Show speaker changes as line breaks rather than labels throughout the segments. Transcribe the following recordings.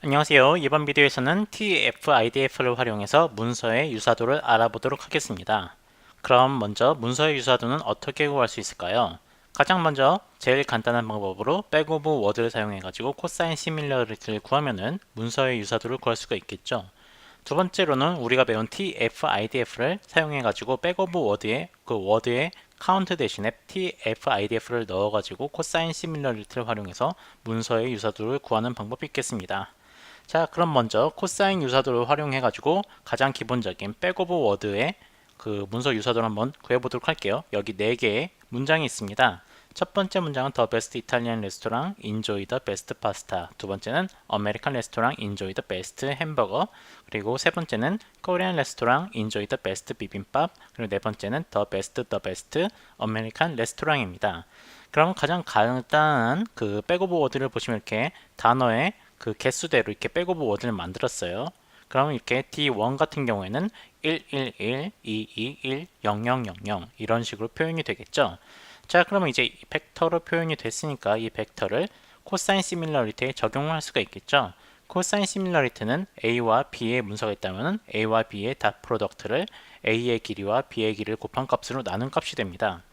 안녕하세요. 이번 비디오에서는 TF-IDF를 활용해서 문서의 유사도를 알아보도록 하겠습니다. 그럼 먼저 문서의 유사도는 어떻게 구할 수 있을까요? 가장 먼저 제일 간단한 방법으로 백 오브 워드를 사용해 가지고 코사인 시밀러리티를 구하면은 문서의 유사도를 구할 수가 있겠죠. 두 번째로는 우리가 배운 TF-IDF를 사용해 가지고 백 오브 워드에 워드의 카운트 대신에 TF-IDF를 넣어 가지고 코사인 시밀러리티를 활용해서 문서의 유사도를 구하는 방법이 있겠습니다. 자, 그럼 먼저 코사인 유사도를 활용해 가지고 가장 기본적인 백 오브 워드의 그 문서 유사도를 한번 구해보도록 할게요. 여기 4개의 문장이 있습니다. 첫 번째 문장은 The best Italian restaurant, enjoy the best pasta. 두 번째는 American restaurant, enjoy the best hamburger. 그리고 세 번째는 Korean restaurant, enjoy the best bibimbap. 그리고 네 번째는 the best American restaurant입니다. 그럼 가장 간단한 그 백 오브 워드를 보시면 이렇게 단어의 그 개수대로 이렇게 백 오브 워드를 만들었어요. 그럼 이렇게 D1 같은 경우에는 111, 221, 0000 이런 식으로 표현이 되겠죠. 자, 그러면 이제 벡터로 표현이 됐으니까 이 벡터를 코사인 시밀러리티에 적용할 수가 있겠죠. 코사인 시밀러리티는 A와 B의 문서가 있다면 A와 B의 닷 프로덕트를 A의 길이와 B의 길이를 곱한 값으로 나눈 값이 됩니다.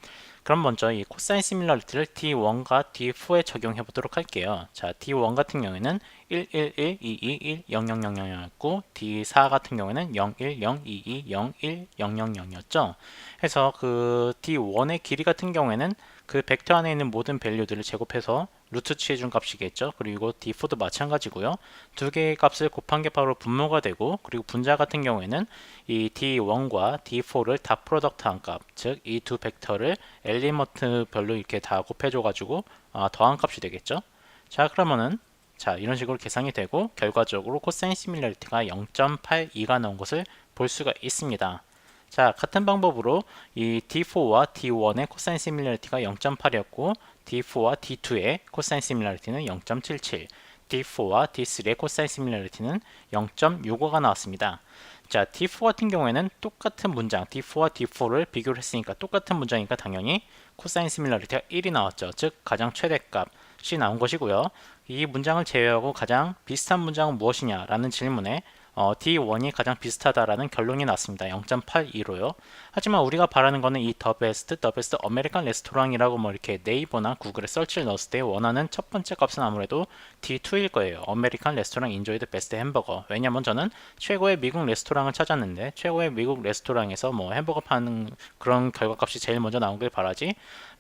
그럼 먼저 이 코사인 시밀러리티를 D1과 D4에 적용해 보도록 할게요. 자, D1 같은 경우에는 111, 221, 0000이었고 D4 같은 경우에는 010, 22, 01, 000이었죠. 해서 그 D1의 길이 같은 경우에는 그 벡터 안에 있는 모든 밸류들을 제곱해서 루트 취해준 값이겠죠. 그리고 D4도 마찬가지고요. 두 개의 값을 곱한 게 바로 분모가 되고, 그리고 분자 같은 경우에는 이 D1과 D4를 다 프로덕트한 값, 즉 이 두 벡터를 엘리먼트별로 이렇게 다 곱해줘가지고 더한 값이 되겠죠. 자, 그러면은 자, 이런 식으로 계산이 되고 결과적으로 코사인 시밀러리티가 0.82가 나온 것을 볼 수가 있습니다. 자, 같은 방법으로 이 D4와 D1의 코사인 시밀러리티가 0.8이었고 D4와 D2의 코사인 시밀러리티는 0.77, D4와 D3의 코사인 시밀러리티는 0.65가 나왔습니다. 자, D4 같은 경우에는 똑같은 문장 D4와 D4를 비교를 했으니까 똑같은 문장이니까 당연히 코사인 시밀러리티가 1이 나왔죠. 즉 가장 최대값이 나온 것이고요. 이 문장을 제외하고 가장 비슷한 문장은 무엇이냐라는 질문에 D1이 가장 비슷하다라는 결론이 났습니다. 0.82로요. 하지만 우리가 바라는 거는 이 The Best American Restaurant이라고 뭐 이렇게 네이버나 구글에 설치를 넣었을 때 원하는 첫 번째 값은 아무래도 D2일 거예요. American Restaurant Enjoy the Best Hamburger. 왜냐면 저는 최고의 미국 레스토랑을 찾았는데 최고의 미국 레스토랑에서 뭐 햄버거 파는 그런 결과값이 제일 먼저 나오길 바라지.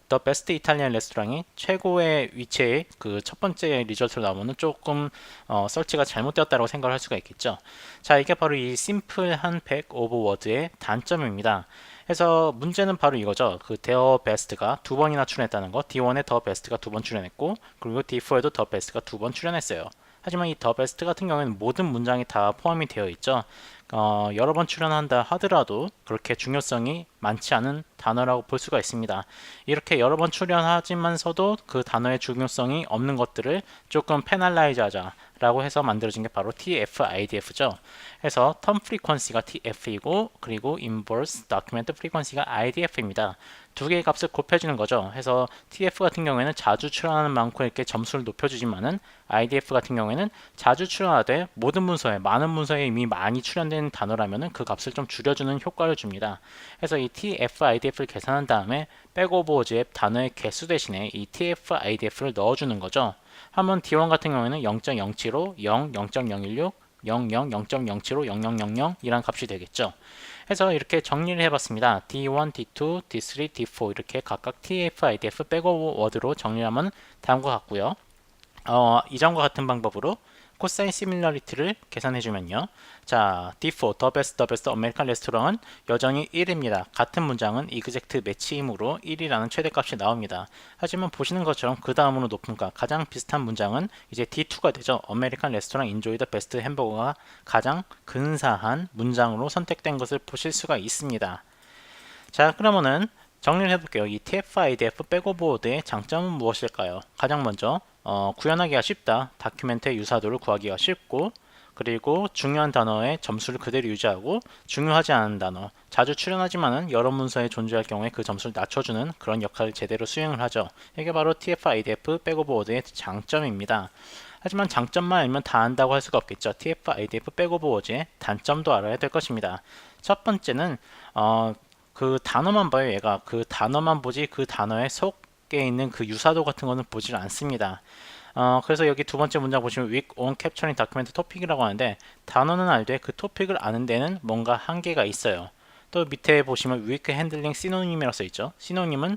더 베스트 이탈리안 레스토랑이 최고의 위치에 그 첫 번째 리절트로 나오면 조금 설치가 잘못되었다고 생각을 할 수가 있겠죠. 자, 이게 바로 이 심플한 백 오브 워드의 단점입니다. 그래서 문제는 바로 이거죠. 그 더 베스트가 두 번이나 출연했다는 거. D1에 더 베스트가 두 번 출연했고, 그리고 D4에도 더 베스트가 두 번 출연했어요. 하지만 이 더 베스트 같은 경우에는 모든 문장이 다 포함이 되어 있죠. 여러 번 출연한다 하더라도 그렇게 중요성이 많지 않은 단어라고 볼 수가 있습니다. 이렇게 여러 번 출연하지만서도 그 단어의 중요성이 없는 것들을 조금 페널라이즈 하자라고 해서 만들어진 게 바로 TF-IDF죠. 해서 텀 프리퀀시가 TF이고 그리고 인버스 도큐멘트 프리퀀시가 IDF입니다. 두 개의 값을 곱해주는 거죠. 해서 TF 같은 경우에는 자주 출연하는 만큼 이렇게 점수를 높여주지만은 IDF 같은 경우에는 자주 출연하되 모든 문서에 많은 문서에 이미 많이 출연된 단어라면은 그 값을 좀 줄여주는 효과를 줍니다. 그래서 이 TF-IDF를 계산한 다음에 백오버워즈의 단어의 개수 대신에 이 TF-IDF를 넣어주는 거죠. 한번 D1 같은 경우에는 0.075, 0, 0.016, 00, 0.075, 0000 이란 값이 되겠죠. 해서 이렇게 정리를 해봤습니다. D1, D2, D3, D4 이렇게 각각 TF, IDF 백오버워드로 정리하면 다음과 같고요. 이전과 같은 방법으로 코사인 시밀러리티를 계산해주면요. 자, D4, The Best American Restaurant은 여전히 1입니다. 같은 문장은 exact 매치이므로 1이라는 최대값이 나옵니다. 하지만 보시는 것처럼 그 다음으로 높은 값, 가장 비슷한 문장은 이제 D2가 되죠. American Restaurant Enjoy the Best Hamburger가 가장 근사한 문장으로 선택된 것을 보실 수가 있습니다. 자, 그러면은 정리를 해볼게요. 이 TF-IDF 백오버워드의 장점은 무엇일까요? 가장 먼저 구현하기가 쉽다. 다큐멘트의 유사도를 구하기가 쉽고, 그리고 중요한 단어의 점수를 그대로 유지하고 중요하지 않은 단어, 자주 출연하지만은 여러 문서에 존재할 경우에 그 점수를 낮춰주는 그런 역할을 제대로 수행을 하죠. 이게 바로 TF-IDF 백오버워드의 장점입니다. 하지만 장점만 알면 다 안다고 할 수가 없겠죠. TF IDF 백오브 워즈의 단점도 알아야 될 것입니다. 첫 번째는 그 단어만 봐요. 얘가 그 단어만 보지 그 단어의 속에 있는 그 유사도 같은 거는 보질 않습니다. 그래서 여기 두 번째 문장 보시면 weak on capturing document topic이라고 하는데 단어는 알되 그 토픽을 아는 데는 뭔가 한계가 있어요. 또 밑에 보시면 weak handling synonym이라고 써있죠. synonym은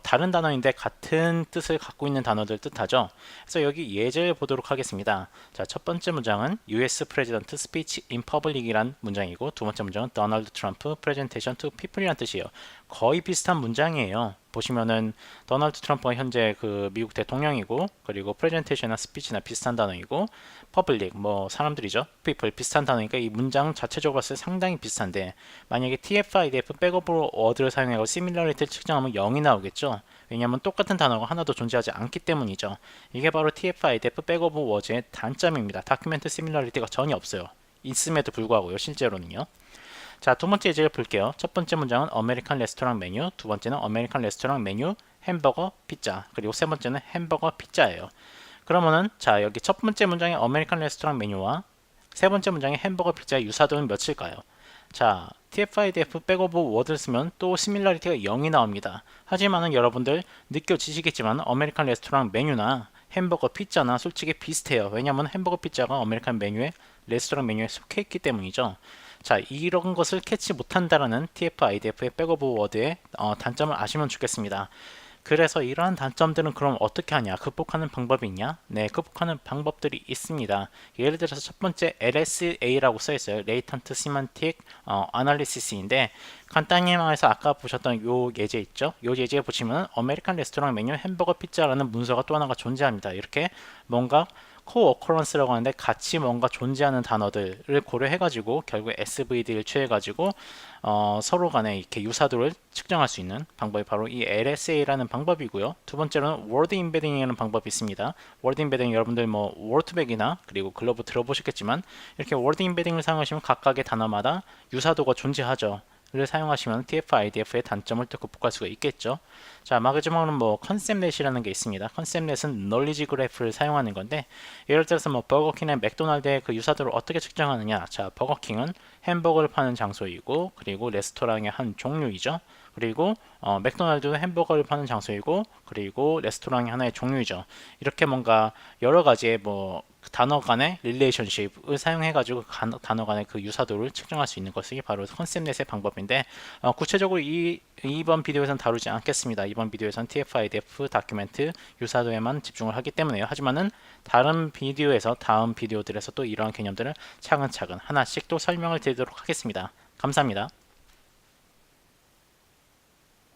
다른 단어인데 같은 뜻을 갖고 있는 단어들 뜻하죠. 그래서 여기 예제를 보도록 하겠습니다. 자, 첫 번째 문장은 US President Speech in Public이란 문장이고 두 번째 문장은 Donald Trump Presentation to People이란 뜻이에요. 거의 비슷한 문장이에요. 보시면은 도널드 트럼프가 현재 그 미국 대통령이고 그리고 프레젠테이션이나 스피치나 비슷한 단어이고 퍼블릭 뭐 사람들이죠. people 비슷한 단어니까 이 문장 자체적으로 봤을 때 상당히 비슷한데 만약에 TF-IDF 백오브 워드를 사용하고 시밀러리티를 측정하면 0이 나오겠죠. 왜냐하면 똑같은 단어가 하나도 존재하지 않기 때문이죠. 이게 바로 TF-IDF 백오브 워드의 단점입니다. 다큐멘트 시밀러리티가 전혀 없어요. 있음에도 불구하고요. 실제로는요. 자, 두 번째 예제를 볼게요. 첫 번째 문장은 아메리칸 레스토랑 메뉴, 두 번째는 아메리칸 레스토랑 메뉴, 햄버거, 피자, 그리고 세 번째는 햄버거, 피자예요. 그러면은 자, 여기 첫 번째 문장의 아메리칸 레스토랑 메뉴와 세 번째 문장의 햄버거, 피자의 유사도는 몇일까요? 자, TF-IDF 백오브 워드를 쓰면 또 시밀러리티가 0이 나옵니다. 하지만은 여러분들 느껴지시겠지만 아메리칸 레스토랑 메뉴나 햄버거, 피자나 솔직히 비슷해요. 왜냐하면 햄버거, 피자가 아메리칸 메뉴에 레스토랑 메뉴에 속해 있기 때문이죠. 자, 이런 것을 캐치 못한다라는 TF-IDF의 백오브 워드의 단점을 아시면 좋겠습니다. 그래서 이러한 단점들은 그럼 어떻게 하냐? 극복하는 방법이 있냐? 네, 극복하는 방법들이 있습니다. 예를 들어서 첫 번째 LSA라고 써있어요. Latent Semantic Analysis인데 간단히 말해서 아까 보셨던 요 예제 있죠? 요 예제에 보시면 아메리칸 레스토랑 메뉴 햄버거 피자라는 문서가 또 하나가 존재합니다. 이렇게 뭔가 co-occurrence라고 하는데 같이 뭔가 존재하는 단어들을 고려해가지고 결국 SVD를 취해가지고 서로 간에 이렇게 유사도를 측정할 수 있는 방법이 바로 이 LSA라는 방법이고요. 두 번째로는 word embedding이라는 방법이 있습니다. word embedding 여러분들 뭐 워드백이나 그리고 글로브 들어보셨겠지만 이렇게 word embedding을 사용하시면 각각의 단어마다 유사도가 존재하죠. 를 사용하시면 TF-IDF의 단점을 또 극복할 수가 있겠죠. 자, 마지막으로는 뭐 컨셉넷이라는 게 있습니다. 컨셉넷은 널리지 그래프를 사용하는 건데 예를 들어서 뭐 버거킹이나 맥도날드의 그 유사도를 어떻게 측정하느냐. 자, 버거킹은 햄버거를 파는 장소이고 그리고 레스토랑의 한 종류이죠. 그리고 맥도날드는 햄버거를 파는 장소이고 그리고 레스토랑의 하나의 종류이죠. 이렇게 뭔가 여러 가지의 뭐 단어 간의 릴레이션십을 사용해 가지고 단어 간의 그 유사도를 측정할 수 있는 것이 바로 컨셉넷의 방법인데 구체적으로 이번 비디오에서는 다루지 않겠습니다. 이번 비디오에서는 TF-IDF 다큐멘트 유사도에만 집중을 하기 때문에요. 하지만은 다른 비디오에서 다음 비디오들에서 또 이러한 개념들을 차근차근 하나씩 또 설명을 드리도록 하겠습니다. 감사합니다.